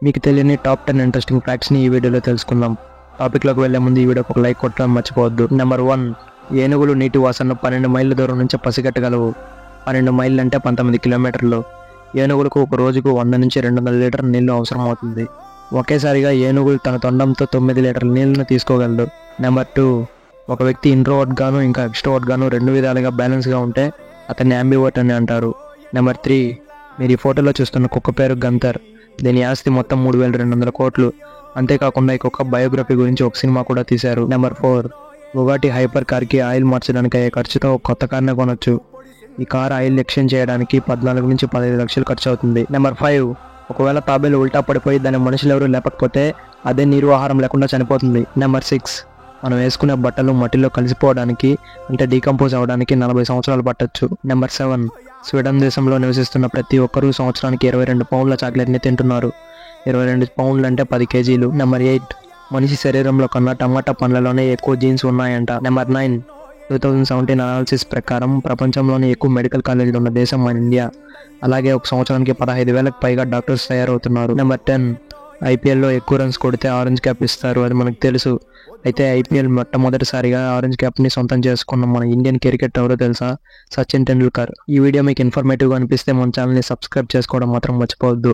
మీకు తెలియని top 10 interesting ఫ్యాక్ట్స్ని ఈ వీడియోలో తెలుసుకుందాం. టాపిక్లోకి వెళ్లే ముందు ఈ వీడియోకి ఒక లైక్ కొట్టడం మర్చిపోవద్దు. నెంబర్ 1, ఏనుగులు నీటి వాసనను 12 మైళ్ళ దూరం నుంచి పసిగట్టగలవు. 12 మైళ్ళు అంటే 19 కిలోమీటర్లు. ఏనుగులకు ఒక రోజుకు 100 నుంచి 200 లీటర్ల నీళ్లు అవసరం అవుతుంది. ఒకేసారిగా ఏనుగులు తన తొండంతో 9 లీటర్ల నీళ్లను తీసుకోగలదు. నెంబర్ 2, ఒక వ్యక్తి ఇంట్రోవర్ట్ గాను ఇంకా ఎక్స్ట్రోవర్ట్ గాను 2 విధాలుగా బ్యాలెన్స్గా ఉంటే అతన్ని యాంబివర్ట్ అని అంటారు. నెంబర్ 3, మీరు ఈ ఫోటోలో చూస్తున్న కుక్క పేరు గంతర్. దీని ఆస్తి మొత్తం 3,200 కోట్లు. అంతేకాకుండా ఈ కుక్క బయోగ్రఫీ గురించి ఒక సినిమా కూడా తీశారు. నెంబర్ 4, బుగాటి హైపర్ కార్కి ఆయిల్ మార్చడానికి అయ్యే ఖర్చుతో ఒక కొత్త కార్నే కొనొచ్చు. ఈ కార్ ఆయిల్ ఎక్స్చేంజ్ చేయడానికి 14 నుంచి 15 లక్షలు ఖర్చు అవుతుంది. నెంబర్ 5, ఒకవేళ తాబేలు ఉల్టా పడిపోయి దాని మనుషులు ఎవరు లేకపోతే అదే నీరు ఆహారం లేకుండా చనిపోతుంది. నెంబర్ 6, మనం వేసుకునే బట్టలు మట్టిలో కలిసిపోవడానికి అంటే డీకంపోజ్ అవ్వడానికి 40 సంవత్సరాలు పట్టొచ్చు. నెంబర్ 7, స్వీడన్ దేశంలో నివసిస్తున్న ప్రతి ఒక్కరూ సంవత్సరానికి 22 పౌండ్ల చాక్లెట్ని తింటున్నారు. 22 పౌండ్లు అంటే 10 కేజీలు. నెంబర్ 8, మనిషి శరీరంలో కన్నా టమాటా పండ్లలోనే ఎక్కువ జీన్స్ ఉన్నాయంట. నెంబర్ 9, 2017 అనాలిసిస్ ప్రకారం ప్రపంచంలోనే ఎక్కువ మెడికల్ కాలేజీలు ఉన్న దేశం మన ఇండియా. అలాగే ఒక సంవత్సరానికి 15,000కు పైగా డాక్టర్స్ తయారవుతున్నారు. నెంబర్ 10, ఐపీఎల్లో ఎక్కువ రన్స్ కొడితే ఆరెంజ్ క్యాప్ ఇస్తారు, అది మనకు తెలుసు. అయితే ఐపీఎల్ మొట్టమొదటిసారిగా ఆరెంజ్ క్యాప్ని సొంతం చేసుకున్న మన ఇండియన్ క్రికెట్ ఎవరో తెలుసా? సచిన్ టెండూల్కర్. ఈ వీడియో మీకు ఇన్ఫర్మేటివ్గా అనిపిస్తే మన ఛానల్ని సబ్స్క్రైబ్ చేసుకోవడం మాత్రం మర్చిపోవద్దు.